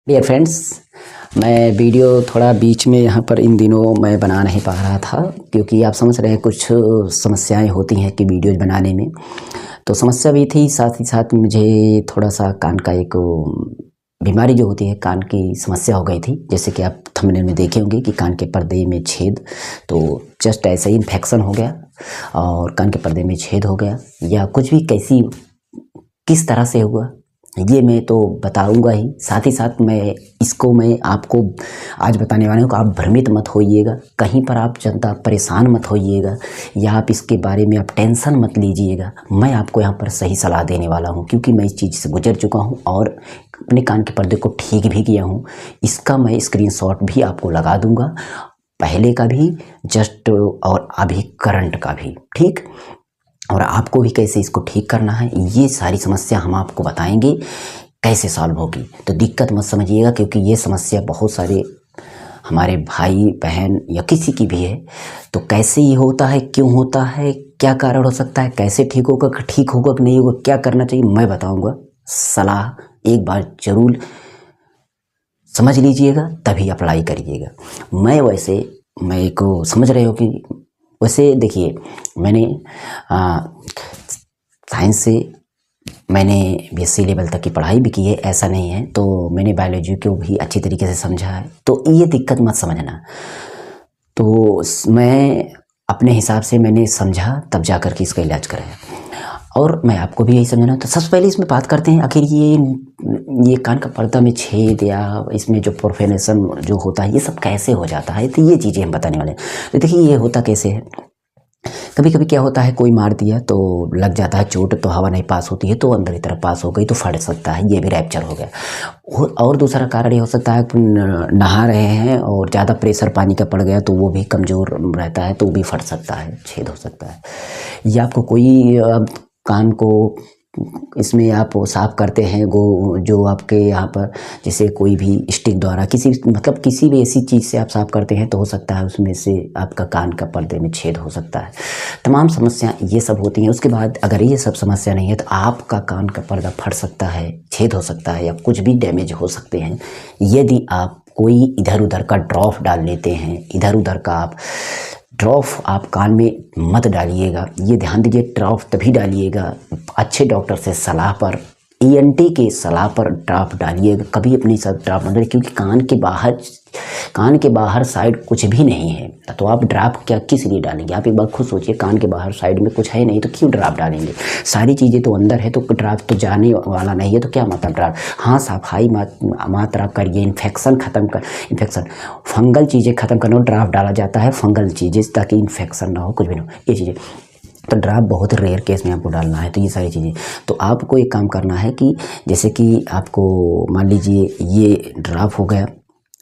Dear friends, मैं video थोड़ा बीच में यहाँ पर इन दिनों मैं बना नहीं पा रहा था क्योंकि आप समझ रहे हैं कुछ समस्याएं होती हैं कि वीडियोज़ बनाने में। तो समस्या भी थी, साथ ही साथ मुझे थोड़ा सा कान का एक बीमारी जो होती है, कान की समस्या हो गई थी। जैसे कि आप थंबनेल में देखे होंगे कि कान के पर्दे में छेद, तो जस्ट ऐसे ही इन्फेक्शन हो गया और कान के पर्दे में छेद हो गया या कुछ भी कैसी किस तरह से हुआ ये मैं तो बताऊंगा ही। साथ ही साथ मैं आपको आज बताने वाला हूँ कि आप भ्रमित मत होइएगा, कहीं पर आप जनता परेशान मत होइएगा या आप इसके बारे में आप टेंशन मत लीजिएगा। मैं आपको यहाँ पर सही सलाह देने वाला हूँ क्योंकि मैं इस चीज़ से गुजर चुका हूँ और अपने कान के पर्दे को ठीक भी किया हूँ। इसका मैं स्क्रीनशॉट भी आपको लगा दूंगा, पहले का भी जस्ट और अभी करंट का भी, ठीक। और आपको भी कैसे इसको ठीक करना है ये सारी समस्या हम आपको बताएंगे कैसे सॉल्व होगी। तो दिक्कत मत समझिएगा क्योंकि ये समस्या बहुत सारे हमारे भाई बहन या किसी की भी है। तो कैसे ये होता है, क्यों होता है, क्या कारण हो सकता है, कैसे ठीक होगा कि नहीं होगा, क्या करना चाहिए मैं बताऊंगा। सलाह एक बार जरूर समझ लीजिएगा तभी अप्लाई करिएगा। मैं को समझ रहे हो कि वैसे देखिए, मैंने साइंस से मैंने बीएससी लेवल तक की पढ़ाई भी की है, ऐसा नहीं है। तो मैंने बायोलॉजी को भी अच्छी तरीके से समझा है, तो ये दिक्कत मत समझना। तो मैं अपने हिसाब से मैंने समझा तब जा कर के इसका इलाज कराया और मैं आपको भी यही समझना। तो सबसे पहले इसमें बात करते हैं आखिर ये कान का पर्दा में छेद या इसमें जो प्रोफेनेशन जो होता है ये सब कैसे हो जाता है, तो ये चीज़ें हम बताने वाले हैं। तो देखिए ये होता कैसे है, कभी कभी क्या होता है कोई मार दिया तो लग जाता है चोट, तो हवा नहीं पास होती है तो अंदर की तरफ पास हो गई तो फट सकता है, ये भी रैप्चर हो गया। और दूसरा कारण ये हो सकता है कि नहा रहे हैं और ज़्यादा प्रेशर पानी का पड़ गया तो वो भी कमज़ोर रहता है तो वो भी फट सकता है, छेद हो सकता है। या आपको कोई कान को इसमें आप साफ़ करते हैं जो आपके यहाँ पर जैसे कोई भी स्टिक द्वारा किसी भी ऐसी चीज़ से आप साफ़ करते हैं तो हो सकता है उसमें से आपका कान का पर्दे में छेद हो सकता है। तमाम समस्या ये सब होती हैं। उसके बाद अगर ये सब समस्या नहीं है तो आपका कान का पर्दा फट सकता है, छेद हो सकता है या कुछ भी डैमेज हो सकते हैं यदि आप कोई इधर उधर का ड्रॉप डाल लेते हैं। इधर उधर का ड्रॉप आप कान में मत डालिएगा, ये ध्यान दीजिए। ड्रॉप तभी डालिएगा अच्छे डॉक्टर से सलाह पर, ईएनटी के सलाह पर ड्रॉप डालिएगा। कभी अपनी सब ड्रॉप मत डालिए क्योंकि कान के बाहर साइड कुछ भी नहीं है तो आप ड्रॉप किस लिए डालेंगे। आप एक बार खुद सोचिए, कान के बाहर साइड में कुछ है नहीं तो क्यों ड्रॉप डालेंगे। सारी चीज़ें तो अंदर है तो ड्रॉप तो जाने वाला नहीं है तो क्या मतलब ड्रॉप। हाँ, सफाई मात्रा करिए, इन्फेक्शन फंगल चीज़ें ख़त्म करना ड्रॉप डाला जाता है, फंगल चीज़ें ताकि इन्फेक्शन ना हो, कुछ भी ना हो, ये चीज़ें। तो ड्रॉप बहुत रेयर केस में आपको डालना है। तो ये सारी चीज़ें तो आपको एक काम करना है कि जैसे कि आपको मान लीजिए ये ड्रॉप हो गया,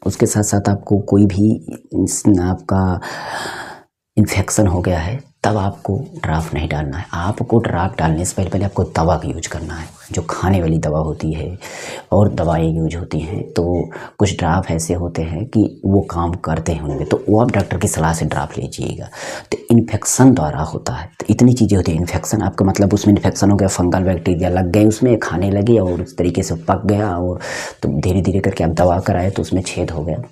उसके साथ साथ आपको कोई भी आपका इन्फेक्शन हो गया है तब आपको ड्रॉप नहीं डालना है। आपको ड्रॉप डालने से पहले आपको दवा का यूज करना है, जो खाने वाली दवा होती है और दवाएं यूज होती हैं। तो कुछ ड्रॉप ऐसे होते हैं कि वो काम करते हैं उनमें, तो वो आप डॉक्टर की सलाह से ड्रॉप लीजिएगा। तो इन्फेक्शन द्वारा होता है, तो इतनी चीज़ें होती हैं। इन्फेक्शन आपका मतलब उसमें इन्फेक्शन हो गया, फंगल बैक्टीरिया लग गए उसमें, खाने लगे और उस तरीके से पक गया और तो धीरे धीरे करके आप दवा कराए तो उसमें छेद हो गया।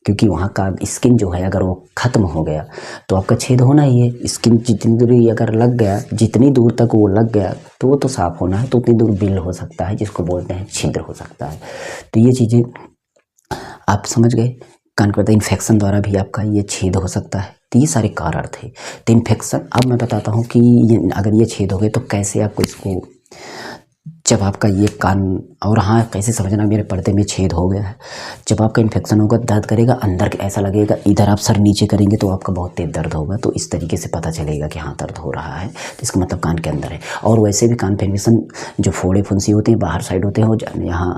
क्योंकि वहाँ का स्किन जो है अगर वो ख़त्म हो गया तो आपका छेद होना ही है। स्किन जितनी दूरी अगर लग गया, जितनी दूर तक वो लग गया तो वो तो साफ़ होना है, तो उतनी दूर बिल हो सकता है, जिसको बोलते हैं छिद्र हो सकता है। तो ये चीज़ें आप समझ गए। कान का इन्फेक्शन द्वारा भी आपका ये छेद हो सकता है। तो ये सारे कारण थे। तो इन्फेक्शन अब मैं बताता हूँ कि अगर ये छेद हो गए तो कैसे आपको इसको, जब आपका ये कान और हाँ कैसे समझना मेरे पर्दे में छेद हो गया है। जब आपका इन्फेक्शन होगा दर्द करेगा, अंदर ऐसा लगेगा, इधर आप सर नीचे करेंगे तो आपका बहुत तेज दर्द होगा। तो इस तरीके से पता चलेगा कि हाँ दर्द हो रहा है, तो इसका मतलब कान के अंदर है। और वैसे भी कान इन्फेक्शन जो फोड़े फुंसी होते हैं बाहर साइड होते हैं, वो यहाँ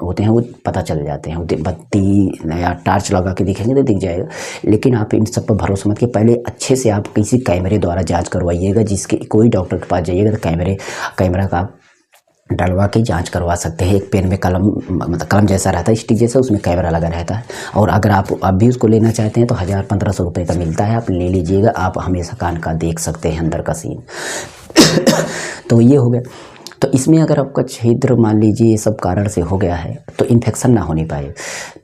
होते हैं, वो पता चल जाते हैं। बत्ती या टार्च लगा के दिखेंगे तो दिख जाएगा। लेकिन आप इन सब पर भरोसा मत कि पहले अच्छे से आप किसी कैमरे द्वारा जाँच करवाइएगा। जिसके कोई डॉक्टर के पास जाइएगा तो कैमरा का डलवा के जांच करवा सकते हैं। एक पेन में कलम, मतलब कलम जैसा रहता है, स्टिक जैसा, उसमें कैमरा लगा रहता है। और अगर आप अब भी उसको लेना चाहते हैं तो 1000-1500 रुपये का मिलता है, आप ले लीजिएगा। आप हमेशा कान का देख सकते हैं अंदर का सीन। तो ये हो गया। तो इसमें अगर आपका छिद्र मान लीजिए ये सब कारण से हो गया है तो इन्फेक्शन ना होने पाए,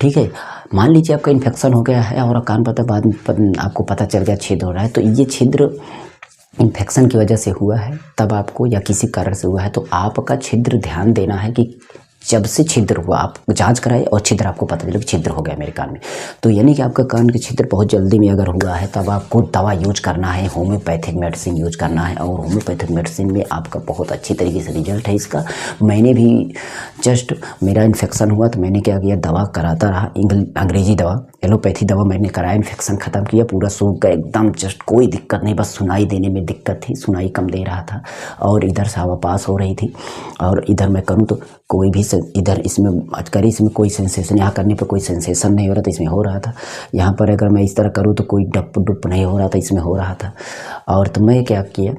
ठीक है। मान लीजिए आपका इन्फेक्शन हो गया है और कान पता बाद में आपको पता चल गया छिद्र हो रहा है, तो ये छिद्र इन्फेक्शन की वजह से हुआ है तब आपको, या किसी कारण से हुआ है, तो आपका छिद्र ध्यान देना है कि जब से छिद्र हुआ आप जांच कराए और छिद्र आपको पता चले कि छिद्र हो गया मेरे कान में, तो यानी कि आपका कान के छिद्र बहुत जल्दी में अगर हुआ है तब आपको दवा यूज करना है, होम्योपैथिक मेडिसिन यूज करना है। और होम्योपैथिक मेडिसिन में आपका बहुत अच्छी तरीके से रिजल्ट है इसका। मैंने भी जस्ट मेरा इन्फेक्शन हुआ तो मैंने क्या किया, दवा कराता रहा, अंग्रेजी दवा, एलोपैथी दवा मैंने कराया, इन्फेक्शन ख़त्म किया, पूरा सूख गया एकदम, जस्ट कोई दिक्कत नहीं, बस सुनाई देने में दिक्कत थी, सुनाई कम दे रहा था और इधर से हवा पास हो रही थी और इधर मैं करूँ तो कोई भी इधर इसमें करी, इसमें कोई सेंसेशन, यहाँ करने पर कोई सेंसेशन नहीं हो रहा था, इसमें हो रहा था। यहाँ पर अगर मैं इस तरह करूँ तो कोई डप डुप नहीं हो रहा था, इसमें हो रहा था। और तो मैं क्या किया,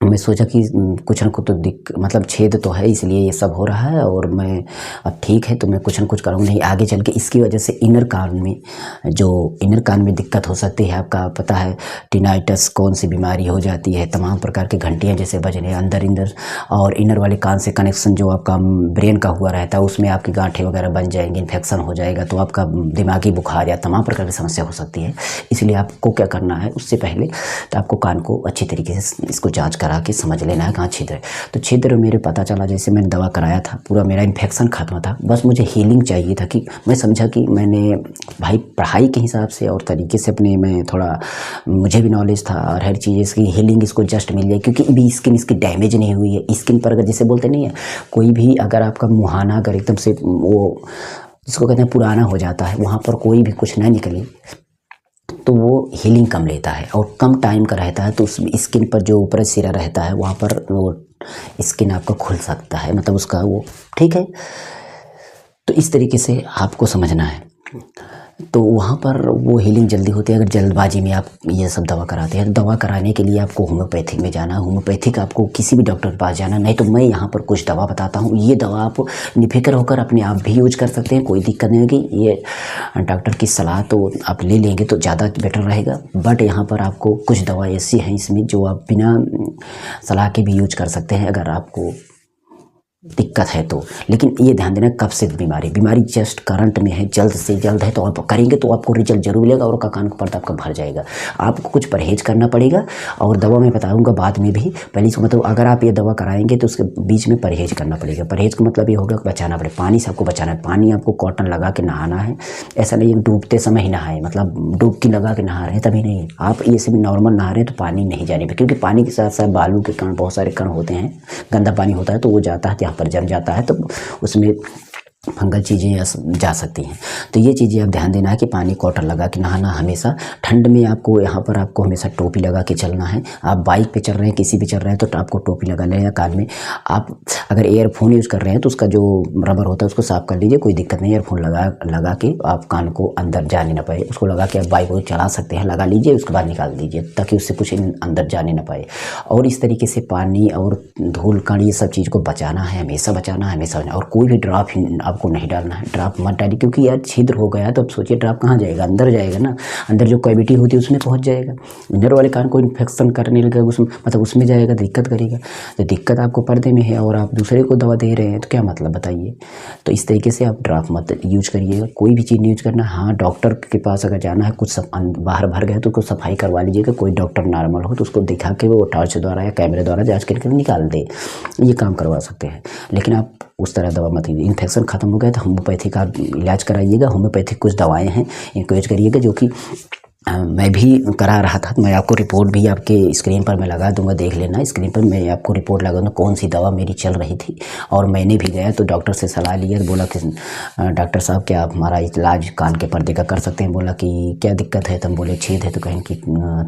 मैं सोचा कि कुछ न कुछ तो मतलब छेद तो है इसलिए ये सब हो रहा है और मैं अब ठीक है तो मैं कुछ न कुछ करूँगा नहीं, आगे चल के इसकी वजह से इनर कान में दिक्कत हो सकती है। आपका पता है टिनाइटस कौन सी बीमारी हो जाती है, तमाम प्रकार की घंटियाँ जैसे बजने अंदर और इनर वाले कान से कनेक्शन जो आपका ब्रेन का हुआ रहता है उसमें आपकी गांठें वगैरह बन जाएंगी, इन्फेक्शन हो जाएगा तो आपका दिमागी बुखार या तमाम प्रकार की समस्या हो सकती है। इसलिए आपको क्या करना है, उससे पहले तो आपको कान को अच्छी तरीके से इसको जाँच करा के समझ लेना है कहाँ छिद्र है। तो छिद्र मेरे पता चला, जैसे मैंने दवा कराया था, पूरा मेरा इन्फेक्शन खत्म था, बस मुझे हीलिंग चाहिए था। कि मैं समझा कि मैंने भाई पढ़ाई के हिसाब से और तरीके से अपने में थोड़ा मुझे भी नॉलेज था और हर चीज़ इसकी हीलिंग इसको जस्ट मिल जाए, क्योंकि अभी स्किन इसकी डैमेज नहीं हुई है। स्किन पर अगर जैसे बोलते नहीं है, कोई भी अगर आपका मुहाना अगर एकदम से वो जिसको कहते हैं पुराना हो जाता है, वहाँ पर कोई भी कुछ ना निकले तो वो हीलिंग कम लेता है और कम टाइम का रहता है, तो उस स्किन पर जो ऊपर सिरा रहता है वहाँ पर वो स्किन आपका खुल सकता है, मतलब उसका वो ठीक है। तो इस तरीके से आपको समझना है, तो वहाँ पर वो हीलिंग जल्दी होती है। अगर जल्दबाजी में आप ये सब दवा कराते हैं तो दवा कराने के लिए आपको होम्योपैथिक में जाना, होम्योपैथिक आपको किसी भी डॉक्टर के पास जाना, नहीं तो मैं यहाँ पर कुछ दवा बताता हूँ, ये दवा आप निफिक्र होकर अपने आप भी यूज कर सकते हैं, कोई दिक्कत नहीं होगी। ये डॉक्टर की सलाह तो आप ले लेंगे तो ज़्यादा बेटर रहेगा, बट यहाँ पर आपको कुछ दवा ऐसी हैं इसमें जो आप बिना सलाह के भी यूज कर सकते हैं अगर आपको दिक्कत है तो। लेकिन ये ध्यान देना, कब से बीमारी जस्ट करंट में है, जल्द से जल्द है तो आप करेंगे तो आपको रिजल्ट जरूर मिलेगा और कान का पर्दा आपका भर जाएगा। आपको कुछ परहेज करना पड़ेगा और दवा मैं बताऊंगा बाद में भी। पहले इसको मतलब अगर आप ये दवा कराएंगे तो उसके बीच में परहेज करना पड़ेगा। परहेज का मतलब ये होगा बचाना पड़ेगा, पानी से आपको बचाना है, पानी आपको कॉटन लगा के नहाना है। ऐसा नहीं डूबते समय ही नहाए, मतलब डुबकी लगा के नहा रहे हैं तभी नहीं, आप ऐसे भी नॉर्मल नहा रहे हैं तो पानी नहीं जाने पर, क्योंकि पानी के साथ साथ बालू के कण, बहुत सारे कण होते हैं, गंदा पानी होता है तो वो जाता है पर जम जाता है तो उसमें फंगल चीज़ें जा सकती हैं। तो ये चीज़ें आप ध्यान देना है कि पानी कॉटन लगा के नहाना हमेशा। ठंड में आपको यहाँ पर आपको हमेशा टोपी लगा के चलना है। आप बाइक पे चल रहे हैं, किसी भी चल रहे हैं तो आपको टोपी लगा लेना कान में। आप अगर ईयरफोन यूज़ कर रहे हैं तो उसका जो रबर होता है उसको साफ कर लीजिए, कोई दिक्कत नहीं। ईयरफोन लगा के आप कान को अंदर जाने ना पाए, उसको लगा के आप बाइक को चला सकते हैं, लगा लीजिए, उसके बाद निकाल दीजिए ताकि उससे कुछ अंदर जाने ना पाए। और इस तरीके से पानी और धूल कण ये सब चीज़ को बचाना है, हमेशा बचाना है, हमेशा। और कोई भी ड्रॉप आपको नहीं डालना है, ड्रॉप मत डालिए, क्योंकि यार छिद्र हो गया तो अब सोचिए ड्रॉप कहाँ जाएगा, अंदर जाएगा ना, अंदर जो कैविटी होती है उसमें पहुंच जाएगा। इनर वाले कान को इन्फेक्शन करने लगेगा, उसमें मतलब उसमें जाएगा, दिक्कत करेगा। तो दिक्कत आपको पर्दे में है और आप दूसरे को दवा दे रहे हैं तो क्या मतलब बताइए। तो इस तरीके से आप ड्रॉप मत यूज करिएगा, कोई भी चीज़ नहीं यूज करना। हाँ, डॉक्टर के पास अगर जाना है, कुछ सब बाहर भर गया तो उसको सफाई करवा लीजिएगा। कोई डॉक्टर नॉर्मल हो तो उसको दिखा के वो टॉर्च द्वारा या कैमरे द्वारा जांच करके निकाल दे, ये काम करवा सकते हैं। लेकिन आप उस तरह दवा मत लीजिए। इन्फेक्शन खत्म हो गया तो होम्योपैथी का इलाज कराइएगा। होम्योपैथिक कुछ दवाएं हैं, इनको यूज करिएगा, जो कि मैं भी करा रहा था। मैं आपको रिपोर्ट भी आपके स्क्रीन पर मैं लगा दूंगा, देख लेना। स्क्रीन पर मैं आपको रिपोर्ट लगा दूंगा कौन सी दवा मेरी चल रही थी। और मैंने भी गया तो डॉक्टर से सलाह लिया, बोला कि डॉक्टर साहब क्या आप हमारा इलाज कान के पर्दे का कर सकते हैं। बोला कि क्या दिक्कत है, तो हम बोले छेद है। तो कहें कि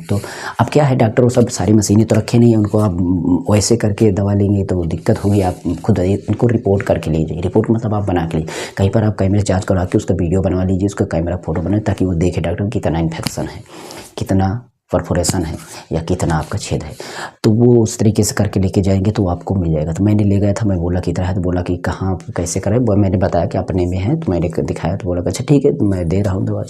तो अब क्या है डॉक्टर, वो सब सारी मशीनें तो रखे नहीं है, उनको आप वैसे करके दवा लेंगे तो दिक्कत होगी। आप खुद उनको रिपोर्ट करके लीजिए। रिपोर्ट मतलब आप बना के लीजिए, कहीं पर आप कैमरे जाँच करा के उसका वीडियो बनवा लीजिए, उसका कैमरा फोटो बनाए ताकि वो देखे डॉक्टर कितना इन्फेक्शन है, कितना परफोरेशन है या कितना आपका छेद है, तो वो उस तरीके से करके लेके जाएंगे तो आपको मिल जाएगा। तो मैंने ले गया था, मैं बोला कितना है, तो बोला कि कहाँ कैसे करें, मैंने बताया कि अपने में है, तो मैंने दिखाया, तो बोला अच्छा ठीक है तो मैं दे रहा हूँ दवा।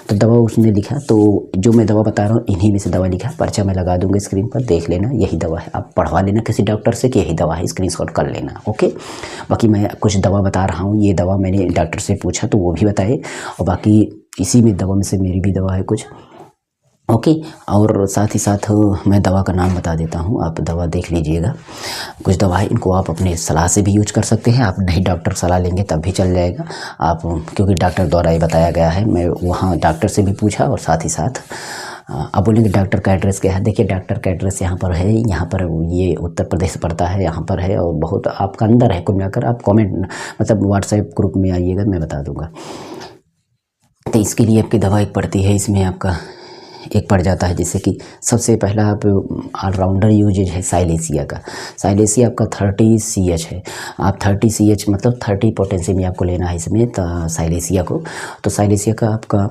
तो दवा उसने लिखा, तो जो मैं दवा बता रहा हूँ इन्हीं में से दवा लिखा, पर्चा मैं लगा दूँगा स्क्रीन पर, देख लेना यही दवा है, आप पढ़वा लेना किसी डॉक्टर से कि यही दवा है, स्क्रीनशॉट कर लेना। ओके, बाकी मैं कुछ दवा बता रहा हूँ, ये दवा मैंने डॉक्टर से पूछा तो वो भी बताए, और बाकी इसी में दवा में से मेरी भी दवा है कुछ। ओके, और साथ ही साथ मैं दवा का नाम बता देता हूँ, आप दवा देख लीजिएगा। कुछ दवा है, इनको आप अपने सलाह से भी यूज कर सकते हैं, आप नहीं डॉक्टर सलाह लेंगे तब भी चल जाएगा आप, क्योंकि डॉक्टर द्वारा ये बताया गया है। मैं वहाँ डॉक्टर से भी पूछा, और साथ ही साथ आप बोलेंगे डॉक्टर का एड्रेस क्या है, देखिए डॉक्टर का एड्रेस यहाँ पर है, यहाँ पर ये उत्तर प्रदेश पड़ता है, यहाँ पर है, और बहुत आपका अंदर है। कुल मिलाकर आप कमेंट मतलब व्हाट्सएप ग्रुप में आइएगा, मैं बता दूँगा। तो इसके लिए आपकी दवा एक पड़ती है, इसमें आपका एक पड़ जाता है, जैसे कि सबसे पहला आप ऑलराउंडर यूजेज है साइलेसिया का। साइलेसिया आपका 30 CH है, आप 30 CH मतलब 30 पोटेंसी में आपको लेना है इसमें साइलेसिया को। तो साइलेसिया का आपका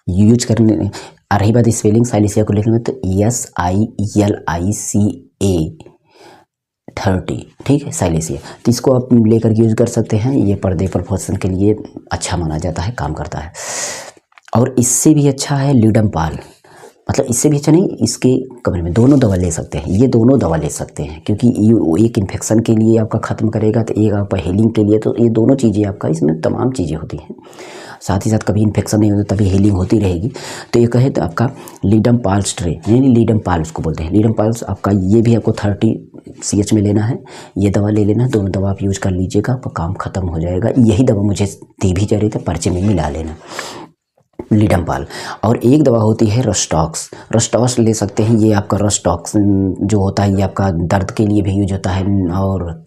यूज करने, रही बात स्पेलिंग साइलेसिया को लिखने में, तो SILICA 30, ठीक है साइलेसिया। तो इसको आप लेकर यूज कर सकते हैं, ये पर्दे परफोरेशन के लिए अच्छा माना जाता है, काम करता है। और इससे भी अच्छा है लीडमपाल, मतलब इससे भी अच्छा नहीं, इसके कमरे में दोनों दवा ले सकते हैं, ये दोनों दवा ले सकते हैं, क्योंकि ये एक इन्फेक्शन के लिए आपका ख़त्म करेगा, तो एक आपका हीलिंग के लिए, तो ये दोनों चीज़ें आपका इसमें तमाम चीज़ें होती हैं। साथ ही साथ कभी इन्फेक्शन नहीं होता तभी हीलिंग होती रहेगी। तो ये कहे तो आपका लीडमपाल स्ट्रे, यानी लीडमपाल उसको बोलते हैं, लीडमपाल आपका ये भी आपको 30 CH में लेना है, ये दवा ले लेना, दोनों दवा आप यूज कर लीजिएगा, आपका काम ख़त्म हो जाएगा। यही दवा मुझे दी भी जा रही थी, पर्चे में मिला लेना लीडमपाल। और एक दवा होती है रस्टॉक्स, रस्टॉक्स ले सकते हैं, ये आपका रस्टॉक्स जो होता है ये आपका दर्द के लिए भी यूज होता है, और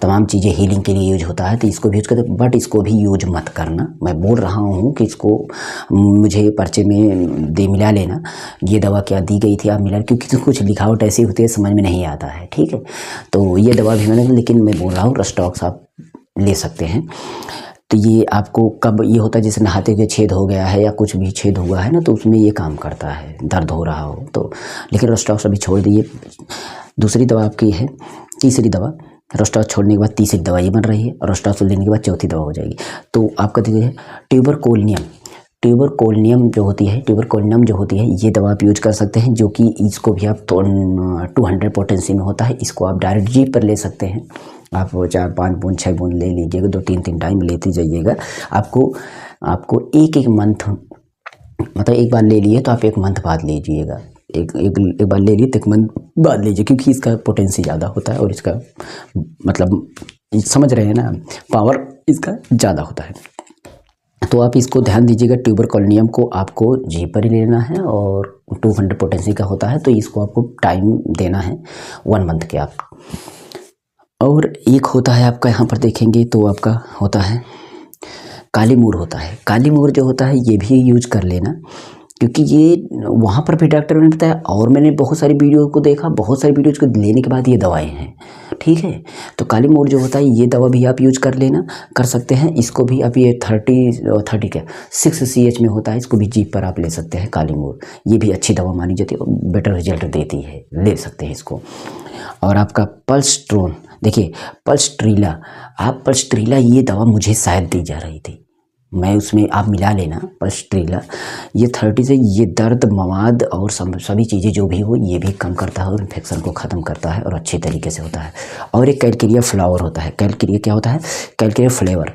तमाम चीज़ें हीलिंग के लिए यूज होता है, तो इसको भी यूज करते, बट इसको भी यूज मत करना। मैं बोल रहा हूँ कि इसको मुझे पर्चे में दे मिला लेना, ये दवा क्या दी गई थी आप मिला, क्योंकि कुछ लिखावट ऐसी होती है समझ में नहीं आता है, ठीक है। तो ये दवा भी मैंने, लेकिन मैं बोल रहा हूँ रस्टॉक्स आप ले सकते हैं। तो ये आपको कब ये होता है, जैसे नहाते हुए छेद हो गया है या कुछ भी छेद हुआ है ना, तो उसमें ये काम करता है, दर्द हो रहा हो तो। लेकिन रस्टॉक्स अभी छोड़ दीजिए। दूसरी दवा आपकी है, तीसरी दवा, रस्टॉक्स छोड़ने के बाद तीसरी दवा ये बन रही है, और रस्टॉक्स लेने के बाद चौथी दवा हो जाएगी। तो आपका देखिए ट्यूबरकोलिनियम, ट्यूबरकोलिनियम जो होती है, ट्यूबरकोलिनियम जो होती है, ये दवा आप यूज कर सकते हैं, जो कि इसको भी आप 200 पोटेंसी में होता है, इसको आप डायरेक्ट जीभ पर ले सकते हैं। आप 4-5 बूंद 6 बूंद ले लीजिएगा, 2-3 टाइम लेते जाइएगा। आपको एक मंथ, मतलब एक बार ले लिए तो आप एक मंथ बाद लीजिएगा, एक बार ले लिए तो एक मंथ बाद लीजिए, क्योंकि इसका पोटेंसी ज़्यादा होता है, और इसका मतलब समझ रहे हैं ना, पावर इसका ज़्यादा होता है। तो आप इसको ध्यान दीजिएगा, ट्यूबरकोलिनियम को आपको जी पर ही लेना है, और 200 पोटेंसी का होता है, तो इसको आपको टाइम देना है 1 मंथ के आप। और एक होता है आपका, यहाँ पर देखेंगे तो आपका होता है काली मूर होता है। काली मूर जो होता है ये भी यूज कर लेना, क्योंकि ये वहाँ पर भी डॉक्टर ने बताया, और मैंने बहुत सारी वीडियो को देखा, बहुत सारी वीडियोज़ को लेने के बाद ये दवाएं हैं, ठीक है। तो काली मूर जो होता है ये दवा भी आप यूज कर लेना, कर सकते हैं। इसको भी आप ये 30 क्या 6 CH में होता है, इसको भी जीभ पर आप ले सकते हैं। काली मूर ये भी अच्छी दवा मानी जाती है, बेटर रिजल्ट देती है, ले सकते हैं इसको। और आपका पल्सट्रोन, देखिए पल्सट्रीला, आप पल्सट्रीला ये दवा मुझे शायद दी जा रही थी, मैं उसमें आप मिला लेना पल्सट्रीला। ये 30 से ये दर्द मवाद और सभी चीज़ें जो भी हो ये भी कम करता है, और इन्फेक्शन को ख़त्म करता है, और अच्छे तरीके से होता है। और एक कैलकेरिया फ्लावर होता है। कैलकेरिया क्या होता है, कैलकेरिया फ्लेवर,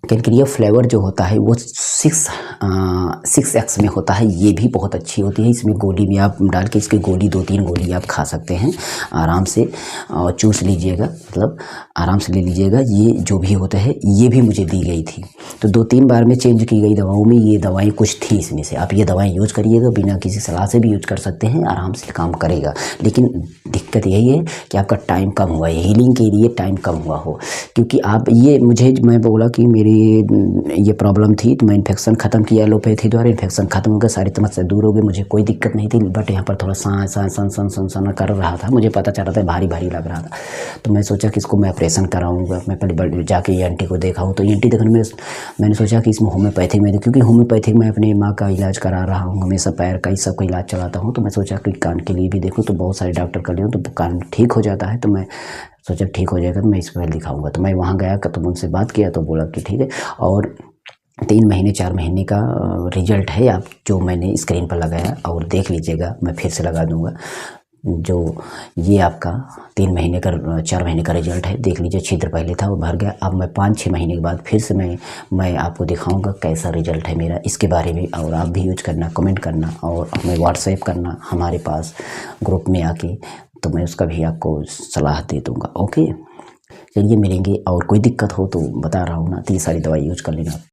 कैलकेरिया फ्लेवर जो होता है वो 6X में होता है, ये भी बहुत अच्छी होती है। इसमें गोली में आप डाल के इसकी गोली 2-3 गोली आप खा सकते हैं आराम से, और चूस लीजिएगा, मतलब आराम से ले लीजिएगा। ये जो भी होता है ये भी मुझे दी गई थी, तो 2-3 बार में चेंज की गई दवाओं में ये दवाएं कुछ थी इसमें से। आप ये दवाएं यूज करिएगा, बिना किसी सलाह से भी यूज कर सकते हैं, आराम से काम करेगा। लेकिन दिक्कत यही है कि आपका टाइम कम हुआ है, हीलिंग के लिए टाइम कम हुआ हो, क्योंकि आप ये मैं बोला कि मेरी ये प्रॉब्लम थी, तो मैं इन्फेक्शन ख़त्म किया एलोपैथी द्वारा, इन्फेक्शन ख़त्म हो गया, सारी समस्या दूर हो गई, मुझे कोई दिक्कत नहीं थी। बट यहाँ पर थोड़ा सन कर रहा था, मुझे पता चल रहा था, भारी भारी लग रहा था। तो मैं सोचा कि इसको मैं ऑपरेशन कराऊंगा। मैं पहले जाके ईएनटी को देखा हूँ, तो ईएनटी देखने में मैंने सोचा कि इसमें होम्योपैथिक में, क्योंकि होम्योपैथिक में अपनी माँ का इलाज करा रहा हूँ, हमेशा पैर का, इस सब का इलाज चलाता हूँ। तो मैं सोचा कि कान के लिए भी देखूँ, तो बहुत सारे डॉक्टर कर लिया, तो कान ठीक हो जाता है। तो मैं सोचा ठीक हो जाएगा तो मैं इसको दिखाऊंगा। तो मैं वहाँ गया, तो उनसे बात किया, तो बोला कि ठीक है, और 3 महीने 4 महीने का रिजल्ट है, आप जो मैंने स्क्रीन पर लगाया और देख लीजिएगा, मैं फिर से लगा दूंगा। जो ये आपका 3 महीने का 4 महीने का रिजल्ट है, देख लीजिए। छिद्र पहले था वो भर गया। अब मैं 5-6 महीने के बाद फिर से मैं आपको दिखाऊंगा कैसा रिजल्ट है मेरा, इसके बारे में। और आप भी यूज करना, कमेंट करना, और हमें व्हाट्सएप करना हमारे पास ग्रुप में आके, तो मैं उसका भी आपको सलाह दे दूँगा। ओके, चलिए मिलेंगे। और कोई दिक्कत हो तो बता रहा हूँ ना, तो ये सारी दवाई यूज कर लेना।